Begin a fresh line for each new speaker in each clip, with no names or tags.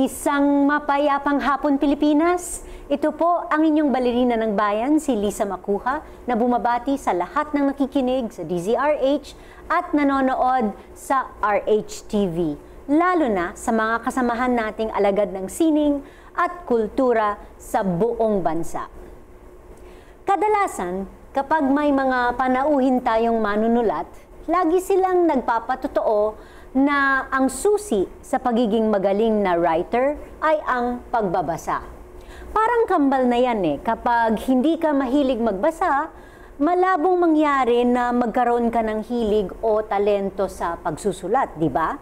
Isang mapayapang hapon Pilipinas. Ito po ang inyong balerina ng bayan, si Lisa Macuja, na bumabati sa lahat ng nakikinig sa DZRH at nanonood sa RH TV, lalo na sa mga kasamahan nating alagad ng sining at kultura sa buong bansa. Kadalasan, kapag may mga panauhin tayong manunulat, lagi silang nagpapatotoo na ang susi sa pagiging magaling na writer ay ang pagbabasa. Parang kambal na yan kapag hindi ka mahilig magbasa, malabong mangyari na magkaroon ka ng hilig o talento sa pagsusulat, di ba?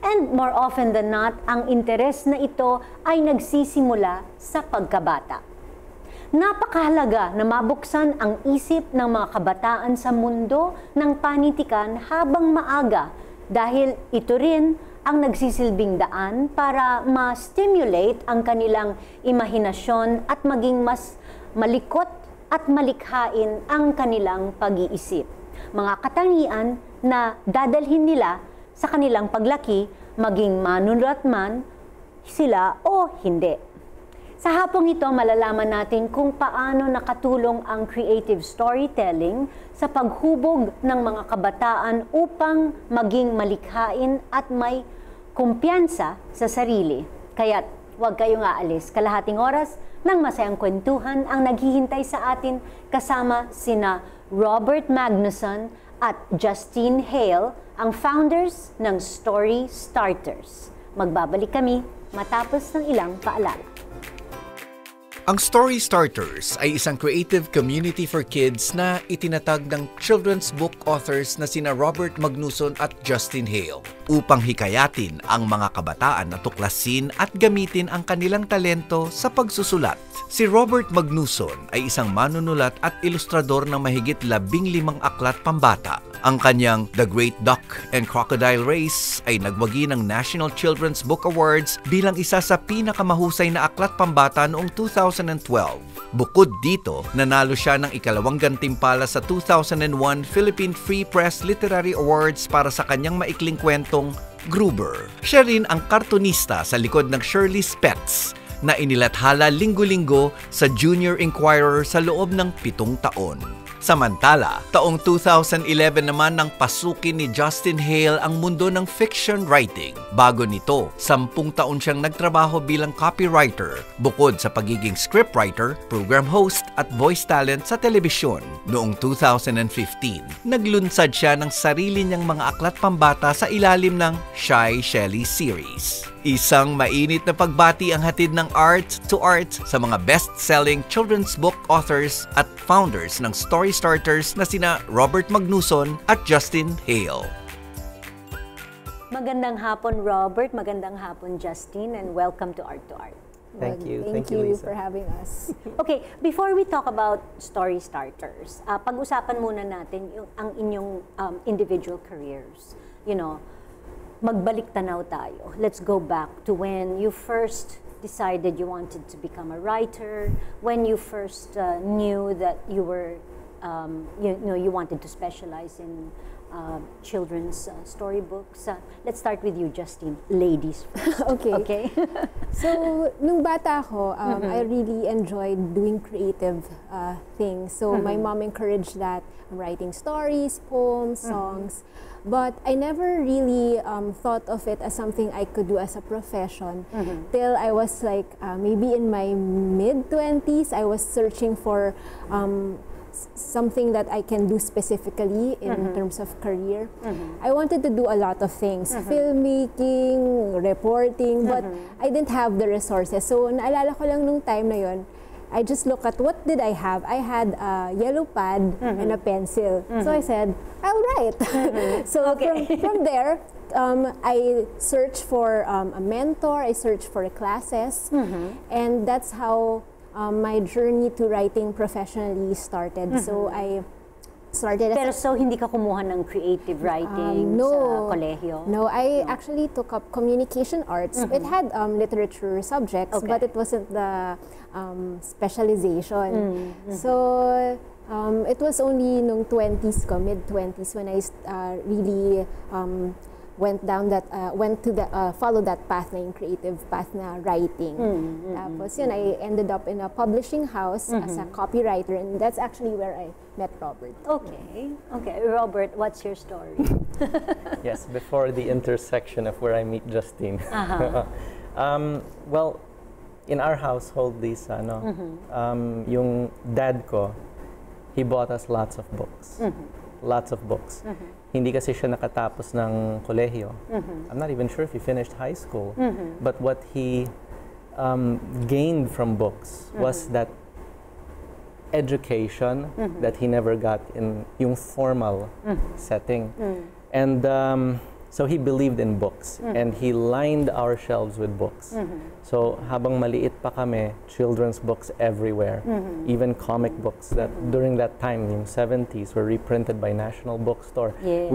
And more often than not, ang interes na ito ay nagsisimula sa pagkabata. Napakahalaga na mabuksan ang isip ng mga kabataan sa mundo ng panitikan habang maaga, dahil ito rin ang nagsisilbing daan para ma-stimulate ang kanilang imahinasyon at maging mas malikot at malikhain ang kanilang pag-iisip. Mga katangian na dadalhin nila sa kanilang paglaki, maging manunulat man sila o hindi. Sa hapong ito, malalaman natin kung paano nakatulong ang creative storytelling sa paghubog ng mga kabataan upang maging malikhain at may kumpiyansa sa sarili. Kaya't huwag kayong aalis. Kalahating oras ng masayang kwentuhan ang naghihintay sa atin kasama sina Robert Magnuson at Justine Hale, ang founders ng Story Starters. Magbabalik kami matapos ng ilang paalala.
Ang Story Starters ay isang creative community for kids na itinatag ng children's book authors na sina Robert Magnuson at Justine Hale upang hikayatin ang mga kabataan na tuklasin at gamitin ang kanilang talento sa pagsusulat. Si Robert Magnuson ay isang manunulat at ilustrador ng mahigit 15 aklat pambata. Ang kanyang The Great Duck and Crocodile Race ay nagwagi ng National Children's Book Awards bilang isa sa pinakamahusay na aklat pambata noong 2012. Bukod dito, nanalo siya ng ikalawang gantimpala sa 2001 Philippine Free Press Literary Awards para sa kanyang maikling kwentong Gruber. Siya rin ang kartunista sa likod ng Shirley's Pets na inilathala linggo-linggo sa Junior Inquirer sa loob ng 7 taon. Samantala, taong 2011 naman nang pasukin ni Justine Hale ang mundo ng fiction writing. Bago nito, 10 taon siyang nagtrabaho bilang copywriter, bukod sa pagiging scriptwriter, program host at voice talent sa telebisyon. Noong 2015, naglunsad siya ng sarili niyang mga aklat pambata sa ilalim ng Shy Shelly series. Isang mainit na pagbati ang hatid ng Art2art sa mga best-selling children's book authors at founders ng Story Starters na sina Robert Magnuson at Justine Hale.
Magandang hapon, Robert. Magandang hapon, Justine, and welcome to Art2art.
Thank you.
Thank you,
Lisa,
for having us.
Okay, before we talk about Story Starters, pag-usapan muna natin ang inyong individual careers. You know, magbalik tanaw tayo. Let's go back to when you first decided you wanted to become a writer, when you first knew that you were, you wanted to specialize in children's storybooks. Let's start with you, Justine. Ladies first. Okay.
So, nung bata ako, I really enjoyed doing creative things. So, my mom encouraged that. I'm writing stories, poems, songs. But I never really thought of it as something I could do as a profession till I was like maybe in my mid-20s. I was searching for something that I can do specifically in terms of career. I wanted to do a lot of things, filmmaking, reporting, but I didn't have the resources. So naalala ko lang nung time na yon, I just look at what did I have. I had a yellow pad and a pencil. So I said, I'll write. So from there, I searched for a mentor. I searched for classes. And that's how my journey to writing professionally started. So I started.
Pero so hindi ka kumuha ng creative writing sa kolehiyo?
No, I actually took up communication arts. It had literature subjects, but it wasn't the specialization. So it was only nung 20s ko, mid-20s, when I really followed that path na yung creative path na writing. Tapos yun, I ended up in a publishing house as a copywriter, and that's actually where I met Robert.
Okay. Robert, what's your story?
Yes, before the intersection of where I meet Justine. Well, in our household, Lisa, yung dad ko, he bought us lots of books. Lots of books. Hindi kasi siya nakatapos ng kolehiyo. I'm not even sure if he finished high school. But what he gained from books was that education that he never got in yung formal setting. And so he believed in books, and he lined our shelves with books. So habang maliit pa kami, children's books everywhere, even comic books that during that time, yung 70s, were reprinted by National Bookstore.
Yes.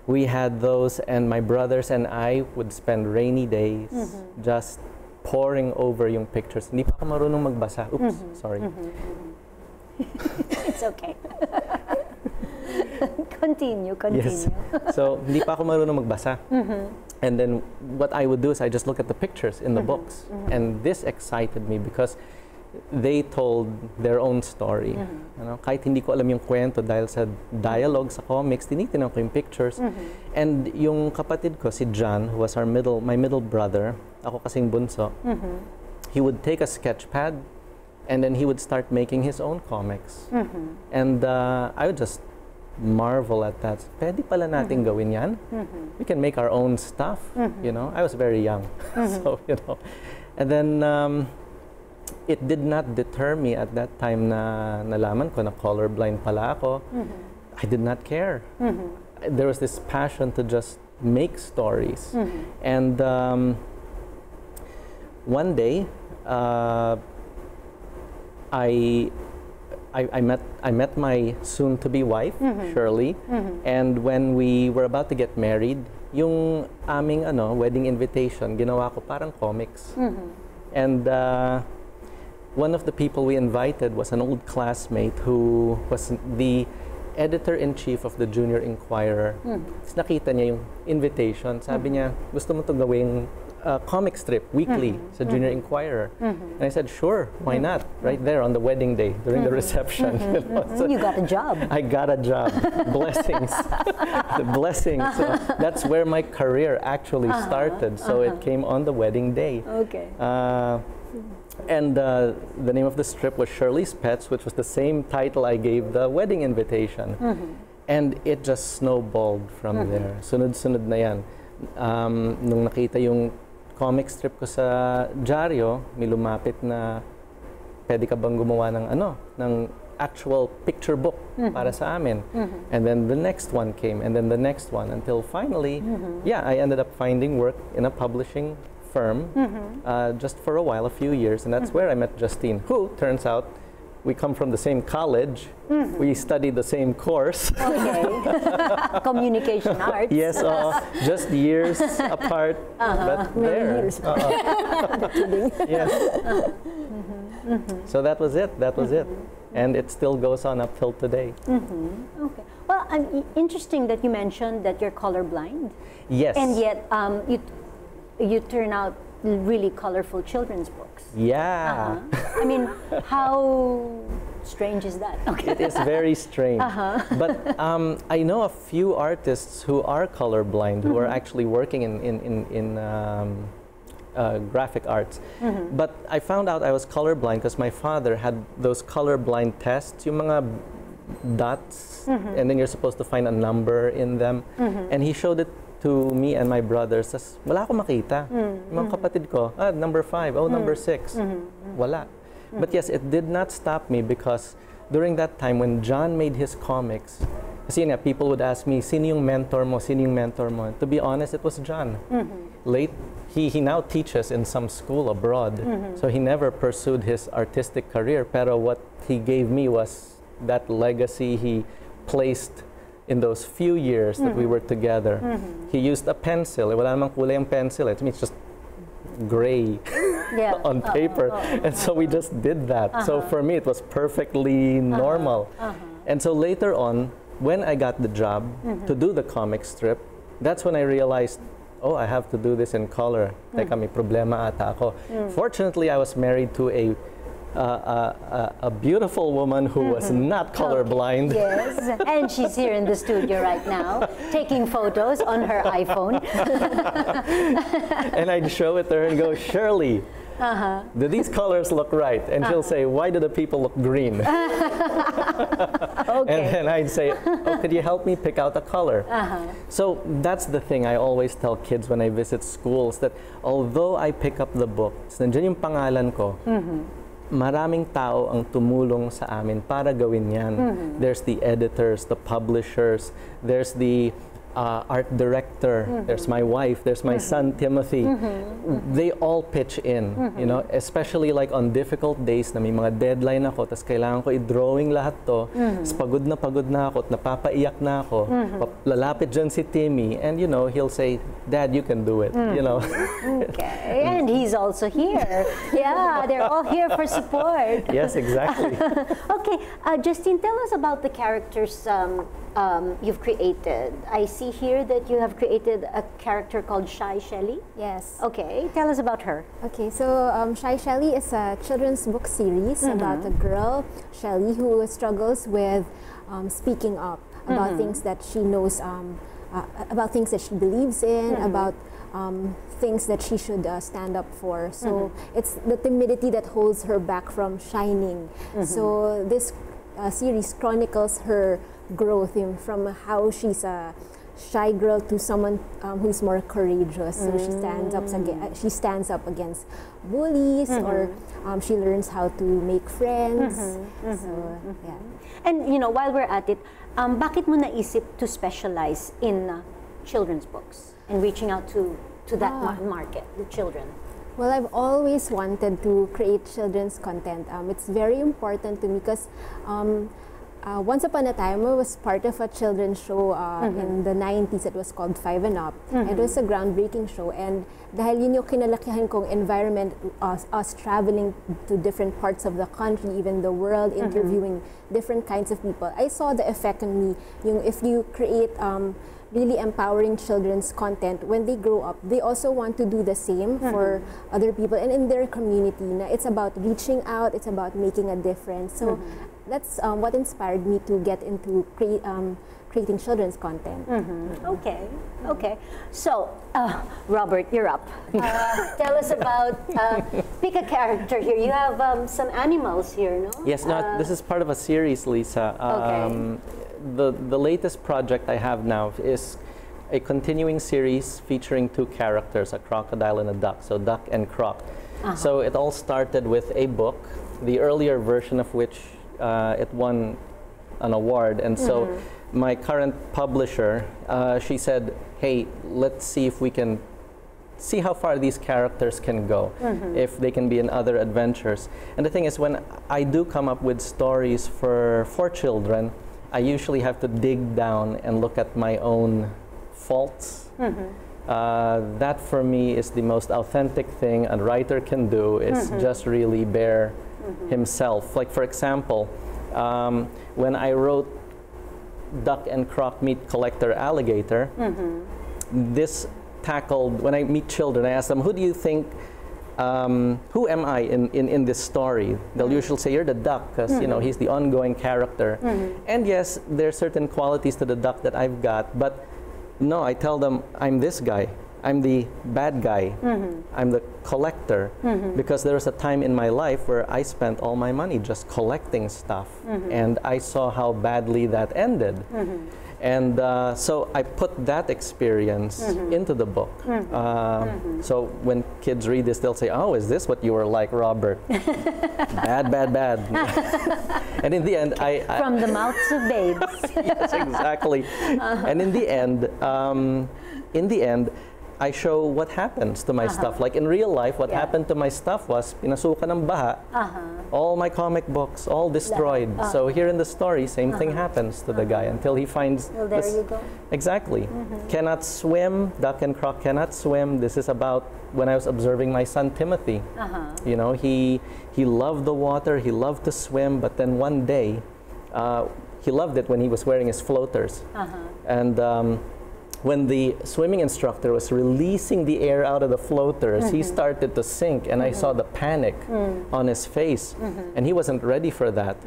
We had those, and my brothers and I would spend rainy days just poring over yung pictures. Hindi pa ako marunong magbasa. Oops, sorry.
It's okay. Continue.
Yes. So, hindi pa ako marunong magbasa. And then, what I would do is I just look at the pictures in the books. And this excited me because they told their own story. Kahit hindi ko alam yung kwento dahil sa dialogue sa comics, tinitingnan ko yung pictures. And yung kapatid ko, si John, who was my middle brother, ako kasing bunso, he would take a sketch pad and then he would start making his own comics. And I would just marvel at that. Pwede pala natin gawin yan. We can make our own stuff, I was very young. So, and then it did not deter me at that time na nalaman ko na colorblind pala ako. I did not care. There was this passion to just make stories. And one day, I met my soon-to-be wife, Shirley, and when we were about to get married, yung aming wedding invitation, ginawa ko parang comics. And one of the people we invited was an old classmate who was the editor-in-chief of the Junior Inquirer. Nakita niya yung invitation, sabi niya, gusto mo to gawing comic strip weekly sa Junior Inquirer. And I said, sure, why not? Right there on the wedding day during the reception.
So you got a job.
I got a job. Blessings. The blessings. So that's where my career actually started. So it came on the wedding day.
Okay.
And the name of the strip was Shirley's Pets, which was the same title I gave the wedding invitation. And it just snowballed from there. Sunod-sunod na yan. Nung nakita yung comic strip ko sa dyaryo, may lumapit na pwede ka bang gumawa ng actual picture book para sa amin. And then the next one came, and then the next one, until finally, I ended up finding work in a publishing firm just for a while, a few years, and that's where I met Justine, who turns out we come from the same college. We studied the same course.
Okay. Communication arts.
Yes, just years apart, but there.
Years.
Yes. So that was it. And it still goes on up till today.
Okay. Well, interesting that you mentioned that you're colorblind.
Yes.
And yet you turn out really colorful children's books.
Yeah.
I mean, how strange is that? Okay.
It is very strange. But I know a few artists who are colorblind who are actually working in graphic arts. But I found out I was colorblind because my father had those colorblind tests, yung mga dots, and then you're supposed to find a number in them. And he showed it to me and my brothers. Tas wala akong makita. Yung mga kapatid ko, number 5, number 6. Wala. But yes, it did not stop me because during that time when John made his comics, kasi nga, people would ask me, sino yung mentor mo? Sino yung mentor mo? To be honest, it was John. He now teaches in some school abroad, so he never pursued his artistic career, pero what he gave me was that legacy he placed in those few years that we were together. He used a pencil. Wala namang kulay ang pencil. It's just gray on paper. And so we just did that. So for me, it was perfectly normal. And so later on, when I got the job to do the comic strip, that's when I realized, oh, I have to do this in color. Teka, may problema ata ako. Fortunately, I was married to a beautiful woman who was not colorblind.
Yes, and she's here in the studio right now, taking photos on her iPhone.
And I'd show it to her and go, Shirley, do these colors look right? And she'll say, why do the people look green?
Okay.
And then I'd say, oh, could you help me pick out a color? So that's the thing I always tell kids when I visit schools, that although I pick up the book, nandiyan yung pangalan ko, maraming tao ang tumulong sa amin para gawin yan. There's the editors, the publishers, there's the art director, there's my wife, there's my son Timothy. They all pitch in, you know, especially like on difficult days na may mga deadline ako, tas kailangan ko i-drawing lahat to, tas pagod na ako, at napapaiyak na ako, lalapit dyan si Timmy, and you know, he'll say, Dad, you can do it, you know.
Okay, and he's also here. Yeah, they're all here for support.
Yes, exactly.
Okay, Justine, tell us about the characters you've created. I see here that you have created a character called Shy Shelly.
Yes.
Okay, tell us about her.
Okay, so Shy Shelly is a children's book series about a girl, Shelly, who struggles with speaking up about things that she knows, about things that she believes in, about things that she should stand up for. So it's the timidity that holds her back from shining. So this series chronicles her growth from how she's a shy girl to someone who's more courageous. So she stands up against bullies, or she learns how to make friends. So yeah.
And you know, while we're at it, bakit mo naisip to specialize in children's books and reaching out to that market, the children?
Well, I've always wanted to create children's content. It's very important to me because once upon a time, I was part of a children's show in the 90s. It was called 5 and Up. It was a groundbreaking show. And dahil yun yung kinalakihan kong environment, us traveling to different parts of the country, even the world, interviewing different kinds of people, I saw the effect on me. Yung if you create really empowering children's content, when they grow up, they also want to do the same for other people and in their community. It's about reaching out, it's about making a difference. So that's what inspired me to get into creating children's content.
Okay, okay. So, Robert, you're up. Tell us about, pick a character here. You have some animals here, no?
Yes, no, this is part of a series, Lisa.
Okay.
The latest project I have now is a continuing series featuring two characters, a crocodile and a duck, so Duck and Croc. So it all started with a book, the earlier version of which it won an award, and so my current publisher, she said, hey, let's see if we can see how far these characters can go, if they can be in other adventures. And the thing is, when I do come up with stories for children, I usually have to dig down and look at my own faults. That for me is the most authentic thing a writer can do, is just really bear himself. Like for example, when I wrote Duck and Croc Meet Collector Alligator, this tackled, when I meet children, I ask them, who do you think, who am I in this story? They'll usually say, you're the duck, because you know, he's the ongoing character. And yes, there are certain qualities to the duck that I've got, but no, I tell them, I'm this guy. I'm the bad guy. I'm the collector, because there was a time in my life where I spent all my money just collecting stuff, and I saw how badly that ended. And so I put that experience into the book. So when kids read this, they'll say, oh, is this what you were like, Robert? Bad, bad, bad. And in the end, I
from the mouths of babes.
Yes, exactly. And in the end, I show what happens to my stuff. Like in real life, what happened to my stuff was pinasukan ng baha. All my comic books, all destroyed. So here in the story, same thing happens to the guy until he finds.
Well, there you go.
Exactly. Cannot swim. Duck and Croc cannot swim. This is about when I was observing my son Timothy. You know, he loved the water. He loved to swim. But then one day, he loved it when he was wearing his floaters. And when the swimming instructor was releasing the air out of the floaters, he started to sink, and I saw the panic on his face, and he wasn't ready for that.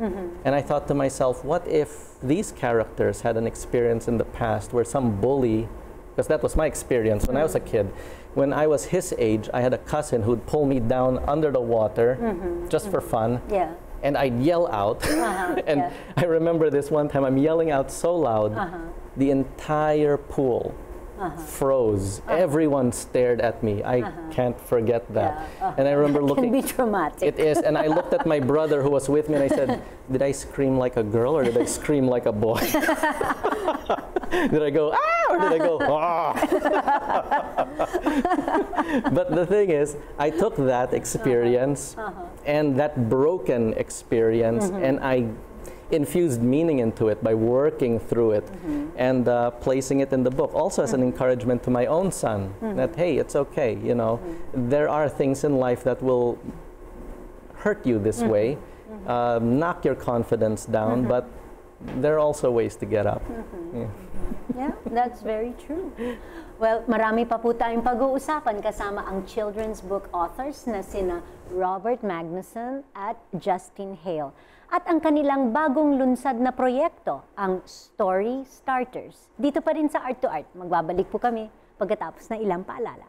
And I thought to myself, what if these characters had an experience in the past where some bully, because that was my experience when I was a kid, when I was his age, I had a cousin who'd pull me down under the water just for fun.
Yeah.
And I'd yell out. And I remember this one time, I'm yelling out so loud, the entire pool froze. Everyone stared at me. I can't forget that. And I remember looking.
It can be traumatic.
It is. And I looked at my brother who was with me, and I said, did I scream like a girl or did I scream like a boy? Did I go, ah, or did I go, ah? But the thing is, I took that experience and that broken experience, and I infused meaning into it by working through it and placing it in the book. Also as an encouragement to my own son, that, hey, it's okay, you know, there are things in life that will hurt you this way, knock your confidence down, but there are also ways to get up.
Yeah, that's very true. Well, marami pa po tayong pag-uusapan kasama ang children's book authors na sina Robert Magnuson at Justin Hale. At ang kanilang bagong lunsad na proyekto, ang Story Starters. Dito pa rin sa Art2art. Magbabalik po kami pagkatapos ng ilang paalala.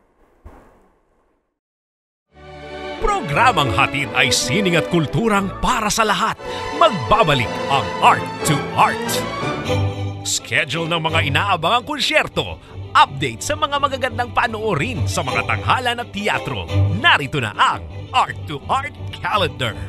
Programang hatid ay sining at kulturang para sa lahat. Magbabalik ang Art2art. Schedule ng mga inaabangang konsyerto, update sa mga magagandang panoorin sa mga tanghalan at teatro. Narito na ang Art2art Calendar.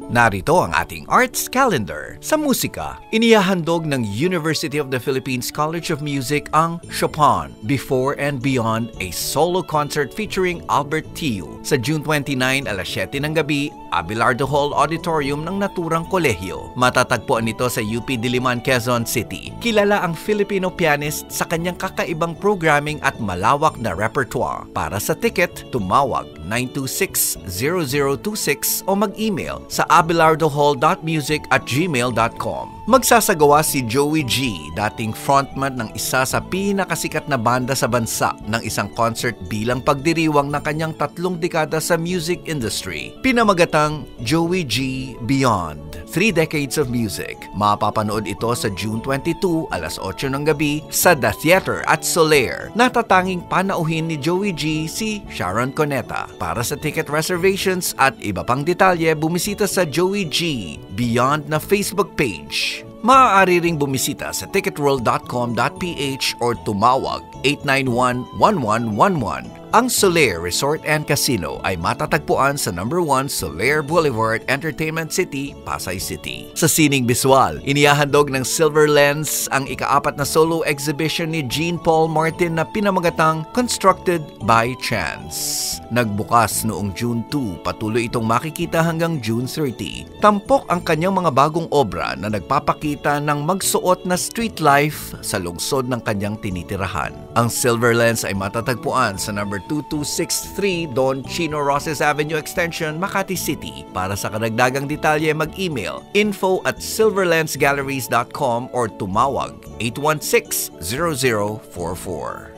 Narito ang ating Arts Calendar. Sa musika, inihahandog ng University of the Philippines College of Music ang Chopin, Before and Beyond, a solo concert featuring Albert Tiu sa June 29 alas 7 ng gabi, Abelardo Hall Auditorium ng naturang kolehiyo. Matatagpuan nito sa UP Diliman, Quezon City. Kilala ang Filipino pianist sa kanyang kakaibang programming at malawak na repertoire. Para sa ticket, tumawag 926-0026 o mag-email sa abelardohall.music@gmail.com. Magsasagawa si Joey G, dating frontman ng isa sa pinakasikat na banda sa bansa, ng isang concert bilang pagdiriwang ng kanyang 3 dekada sa music industry. Pinamagatang Joey G Beyond, 3 Decades of Music. Mapapanood ito sa June 22, alas 8 ng gabi sa The Theater at Soler. Natatanging panauhin ni Joey G si Sharon Coneta. Para sa ticket reservations at iba pang detalye, bumisita sa Joey G Beyond na Facebook page. Maaari ring bumisita sa ticketworld.com.ph or tumawag 891-1111. Ang Soler Resort and Casino ay matatagpuan sa number 1 Soler Boulevard, Entertainment City, Pasay City. Sa sining biswal, inihahandog ng Silver Lens ang ika-4 na solo exhibition ni Jean Paul Martin na pinamagatang Constructed by Chance. Nagbukas noong June 2, patuloy itong makikita hanggang June 30. Tampok ang kanyang mga bagong obra na nagpapakita ng magsuot na street life sa lungsod ng kanyang tinitirahan. Ang Silver Lens ay matatagpuan sa number 2263 Don Chino Roses Avenue Extension, Makati City. Para sa karagdagang detalye, mag-email info@silverlensgalleries.com or tumawag 816-0044.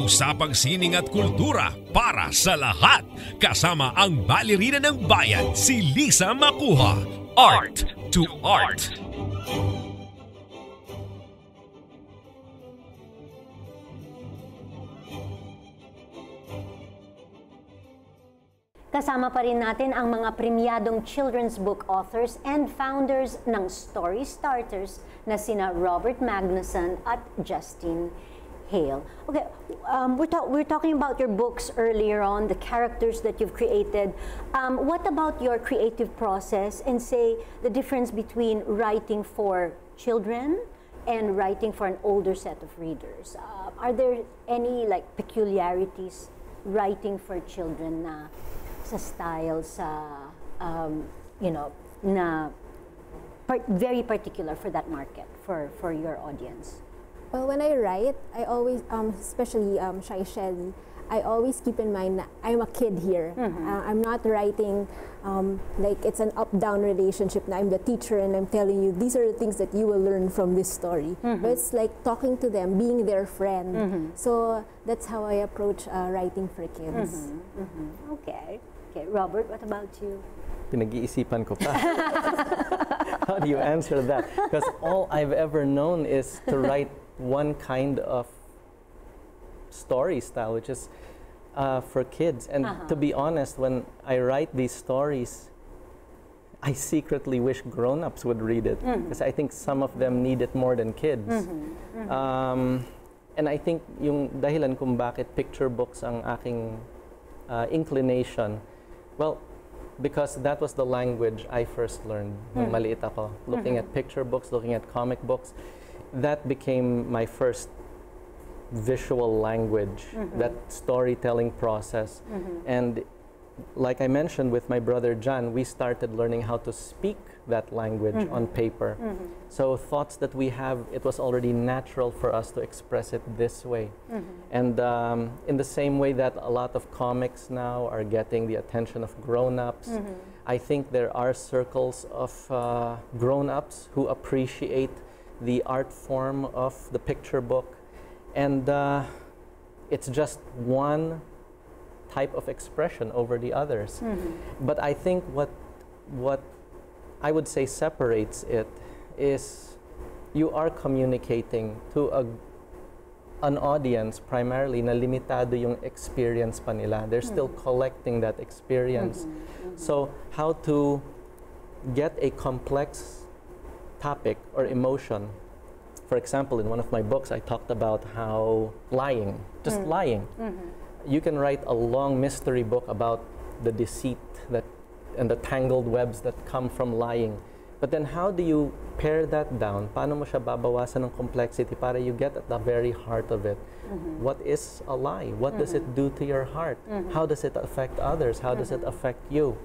Usapang sining at kultura para sa lahat. Kasama ang balerina ng bayan, si Lisa Macuja. Art2art.
Kasama pa rin natin ang mga premyadong children's book authors and founders ng Story Starters na sina Robert Magnuson at Justin Hale. Okay, we're talking about your books earlier on, the characters that you've created. What about your creative process and say the difference between writing for children and writing for an older set of readers? Are there any like peculiarities writing for children na sa style, sa very particular for that market, for your audience?
Well, when I write, I always, especially Shai Shelley, I always keep in mind na I'm a kid here. I'm not writing like it's an up-down relationship na I'm the teacher and I'm telling you these are the things that you will learn from this story. But it's like talking to them, being their friend. So that's how I approach writing for kids.
Okay. Okay, Robert, what about you?
Pinag-iisipan ko pa. How do you answer that? Because all I've ever known is to write one kind of story style, which is for kids. And to be honest, when I write these stories, I secretly wish grown-ups would read it, because I think some of them need it more than kids. And I think yung dahilan kung bakit picture books ang aking inclination, well, because that was the language I first learned nung maliit ako. Looking at picture books, looking at comic books, that became my first visual language, that storytelling process. And like I mentioned with my brother John, we started learning how to speak that language on paper. So thoughts that we have, it was already natural for us to express it this way. And in the same way that a lot of comics now are getting the attention of grown-ups, I think there are circles of grown-ups who appreciate the art form of the picture book. And it's just one type of expression over the others. But I think what I would say separates it is you are communicating to an audience primarily na limitado yung experience pa nila. They're still collecting that experience. So how to get a complex topic or emotion. For example, in one of my books, I talked about how lying, just lying. You can write a long mystery book about the deceit and the tangled webs that come from lying. But then how do you pare that down? Paano mo siya babawasan ng complexity para you get at the very heart of it? What is a lie? What does it do to your heart? How does it affect others? How does it affect you?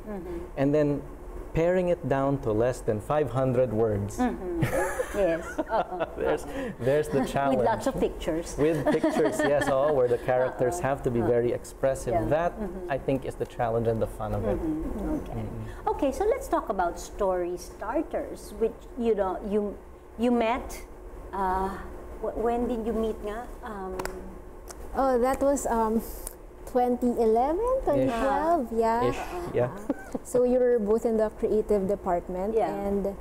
And then paring it down to less than 500 words.
Yes.
There's the challenge.
With lots of pictures.
With pictures, yes, where the characters have to be very expressive.
Yeah.
That, I think, is the challenge and the fun of it.
Okay. Okay, so let's talk about story starters, which you met. When did you meet nga?
Oh, that was 2011, 2012, yeah.
Ish, yeah.
So you were both in the creative department, and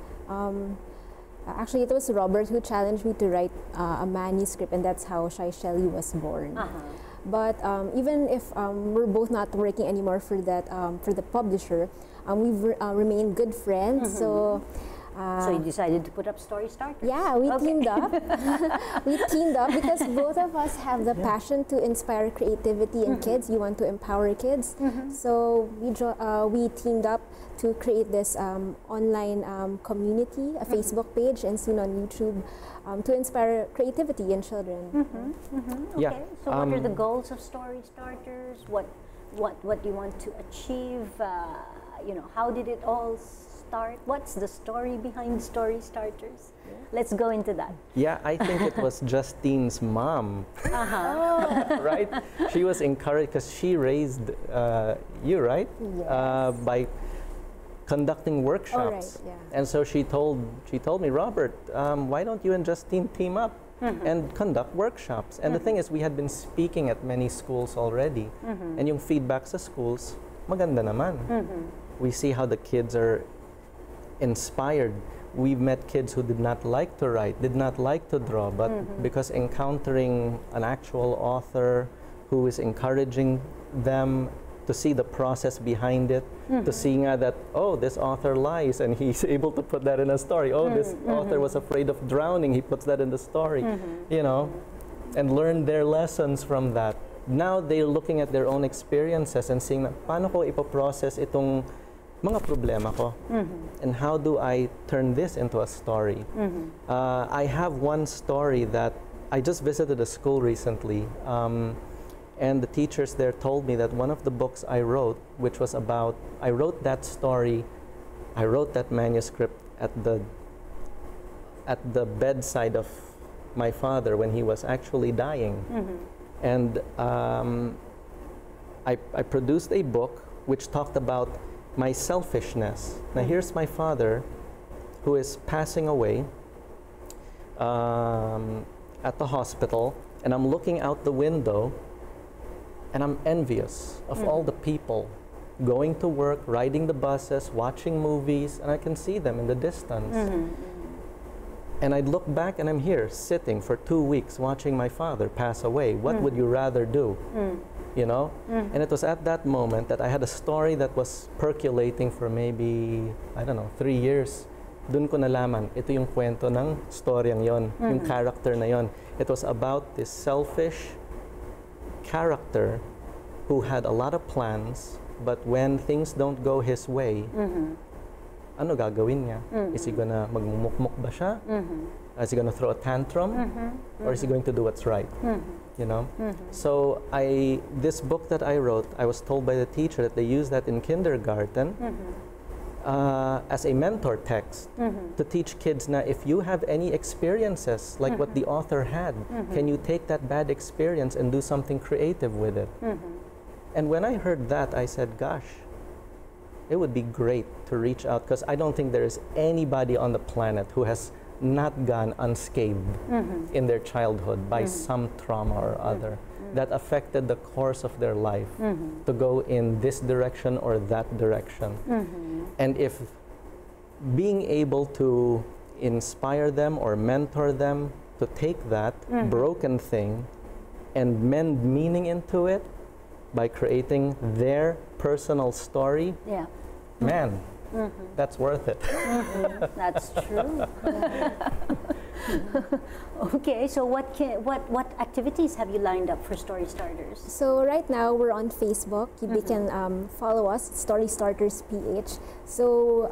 actually it was Robert who challenged me to write a manuscript, and that's how Shy Shelly was born. But even if we're both not working anymore for the publisher, we've remained good friends.
So you decided to put up Story Starters?
Yeah, we teamed up. We teamed up because both of us have the passion to inspire creativity in kids. You want to empower kids. So we teamed up to create this online community, a Facebook page, and soon on YouTube, to inspire creativity in children.
Okay.
Yeah.
So what are the goals of Story Starters? What do you want to achieve? How did it all start? What's the story behind Story Starters? Let's go into that.
Yeah, I think it was Justine's mom. Right? She was encouraged because she raised you, right?
Yes.
By conducting workshops.
Yeah.
And so she told me, Robert, why don't you and Justine team up and conduct workshops? And the thing is, we had been speaking at many schools already. And yung feedback sa schools, maganda naman. We see how the kids are inspired. We've met kids who did not like to write, did not like to draw, but because encountering an actual author who is encouraging them to see the process behind it, to see that, oh, this author lies and he's able to put that in a story. Oh, this author was afraid of drowning, he puts that in the story, and learn their lessons from that. Now they're looking at their own experiences and seeing, paano ko ipoprocess itong mga problema ko, and how do I turn this into a story? I have one story that I just visited a school recently, and the teachers there told me that one of the books I wrote, which was about, I wrote that story, I wrote that manuscript at the bedside of my father when he was actually dying. And I produced a book which talked about my selfishness. Now here's my father who is passing away at the hospital, and I'm looking out the window and I'm envious of all the people going to work, riding the buses, watching movies, and I can see them in the distance. And I'd look back and I'm here sitting for 2 weeks watching my father pass away. What would you rather do? You know? And it was at that moment that I had a story that was percolating for maybe, I don't know, 3 years. Dun ko nalaman, ito yung kwento ng storyang yon, yung character na yon. It was about this selfish character who had a lot of plans, but when things don't go his way, ano gagawin niya? Is he gonna magmumukmuk ba siya? Is he gonna throw a tantrum? Or is he going to do what's right? You know? So this book that I wrote, I was told by the teacher that they use that in kindergarten as a mentor text to teach kids na if you have any experiences like what the author had, can you take that bad experience and do something creative with it? And when I heard that, I said, gosh, it would be great to reach out, because I don't think there is anybody on the planet who has not gone unscathed in their childhood by some trauma or other that affected the course of their life to go in this direction or that direction. And if being able to inspire them or mentor them to take that broken thing and mend meaning into it by creating their personal story, man, that's worth it.
That's true. Okay, so what activities have you lined up for Story Starters?
So right now we're on Facebook. You can follow us, Story Starters PH. So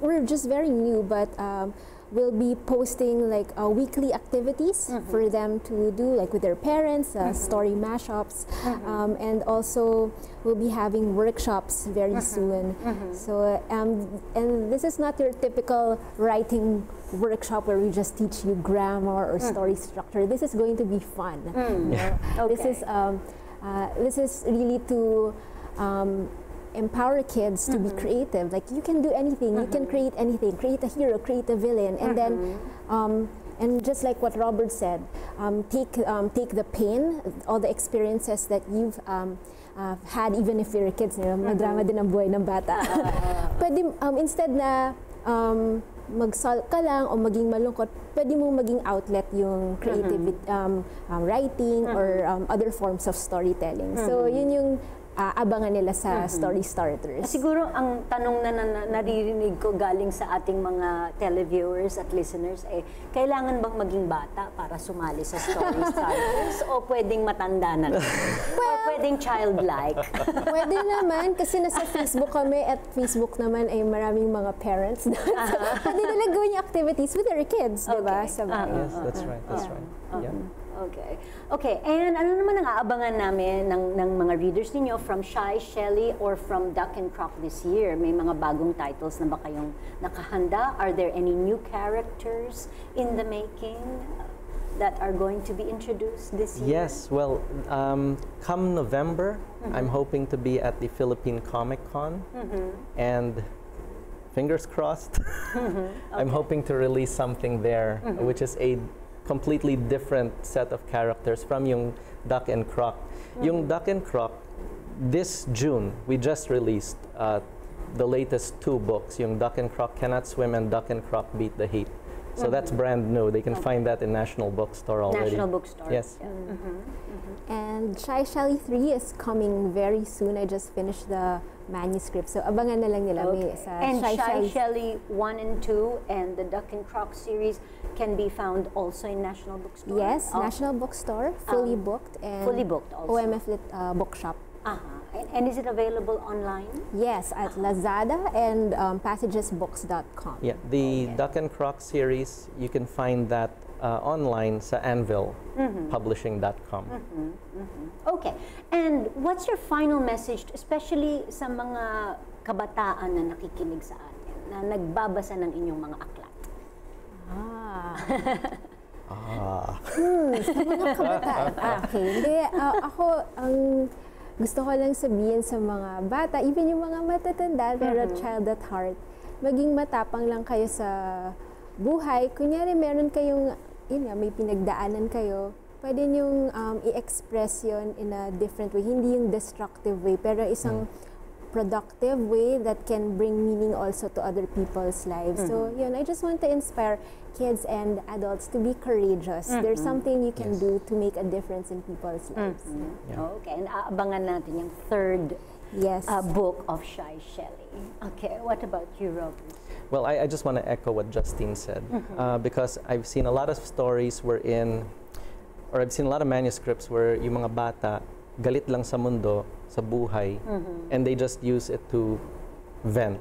we're just very new, but we'll be posting like weekly activities for them to do, like with their parents, story mashups, and also we'll be having workshops very soon. So and this is not your typical writing workshop where we just teach you grammar or story structure. This is going to be fun. This is really to empower kids to be creative. Like, you can do anything, you can create anything, create a hero, create a villain, and then and just like what Robert said, take the pain, all the experiences that you've had, even if you're kids, madrama din ang buhay ng bata. Pwede, instead na mag-sulk ka lang o maging malungkot, pwede mo maging outlet yung creative writing or other forms of storytelling. So yun yung abangan nila sa Story Starters.
Siguro ang tanong na naririnig ko galing sa ating mga televiewers at listeners kailangan bang maging bata para sumali sa Story Starters o pwedeng matanda na lang? Or pwedeng childlike? Pwede
naman, kasi nasa Facebook kami, at Facebook naman ay maraming mga parents. Pwede nila gawin yung activities with their kids, diba?
Yes, that's right. That's right. Yeah.
Okay. Okay, and ano naman ang aabangan namin ng mga readers ninyo from Shy, Shelly, or from Duck and Croc this year? May mga bagong titles na ba kayong nakahanda? Are there any new characters in the making that are going to be introduced this year?
Yes, well, come November, I'm hoping to be at the Philippine Comic Con, and fingers crossed, I'm hoping to release something there, which is a completely different set of characters from yung Duck and Croc. Yung Duck and Croc, this June, we just released the latest 2 books, yung Duck and Croc Cannot Swim and Duck and Croc Beat the Heat. So that's brand new. They can find that in National Bookstore already.
National Bookstore.
Yes.
And Shy Shelly 3 is coming very soon. I just finished the manuscript. So abangan na lang nila.
Okay. And Shy Shelly 1 and 2 and the Duck and Croc series can be found also in National Bookstore?
Yes, National Bookstore, fully booked. And
fully booked also.
OMF Bookshop.
And is it available online?
Yes, at Lazada and passagesbooks.com.
Yeah, the Duck and Croc series, you can find that online sa anvilpublishing.com.
Okay, and what's your final message, especially sa mga kabataan na nakikinig sa atin, na nagbabasa ng inyong mga aklat?
Sa mga kabataan. Okay, hindi, ako, gusto ko lang sabihin sa mga bata, even yung mga matatanda, pero child at heart, maging matapang lang kayo sa buhay. Kunyari, meron kayong, yun nga, may pinagdaanan kayo, pwede niyong i-express yun in a different way. Hindi yung destructive way, pero isang productive way that can bring meaning also to other people's lives. So, yun, I just want to inspire kids and adults to be courageous. There's something you can do to make a difference in people's lives.
Okay, and aabangan natin yung third book of Shy Shelley. Okay, what about you, Robert?
Well, I just want to echo what Justine said, because I've seen a lot of stories wherein, or I've seen a lot of manuscripts where yung mga bata galit lang sa mundo, sa buhay, and they just use it to vent.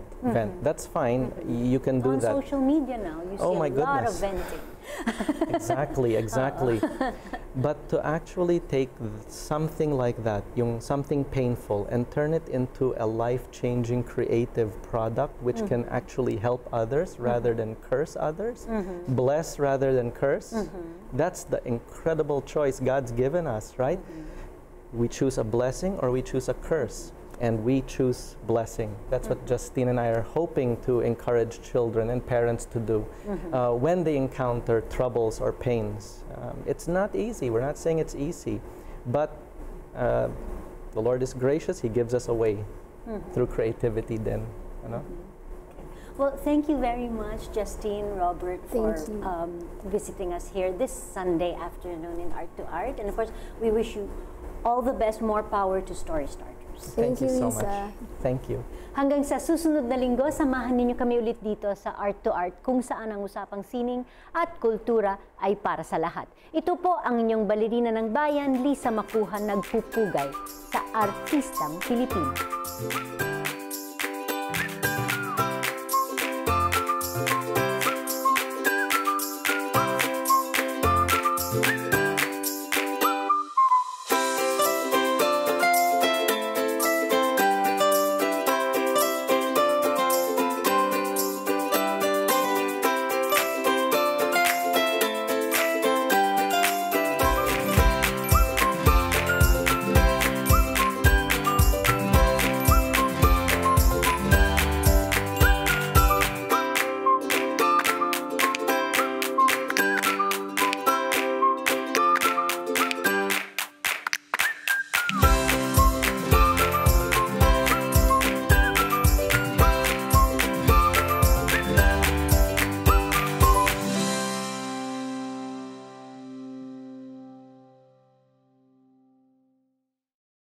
That's fine. You can do that.
On social media now, you see a lot of venting.
Exactly. But to actually take something like that, yung something painful, and turn it into a life-changing creative product which can actually help others rather than curse others, bless rather than curse, that's the incredible choice God's given us, right? We choose a blessing or we choose a curse, and we choose blessing. That's what Justine and I are hoping to encourage children and parents to do when they encounter troubles or pains. It's not easy. We're not saying it's easy, but the Lord is gracious. He gives us a way through creativity then, you know?
Well, thank you very much, Justine, Robert, for visiting us here this Sunday afternoon in Art2art. And of course, we wish you all the best, more power to Story Starters.
Thank you so
much. Thank you.
Hanggang sa susunod na linggo, samahan ninyo kami ulit dito sa Art2Art, kung saan ang usapang sining at kultura ay para sa lahat. Ito po ang inyong balerina ng bayan, Lisa Macuja, nagpupugay sa Artistang Pilipino.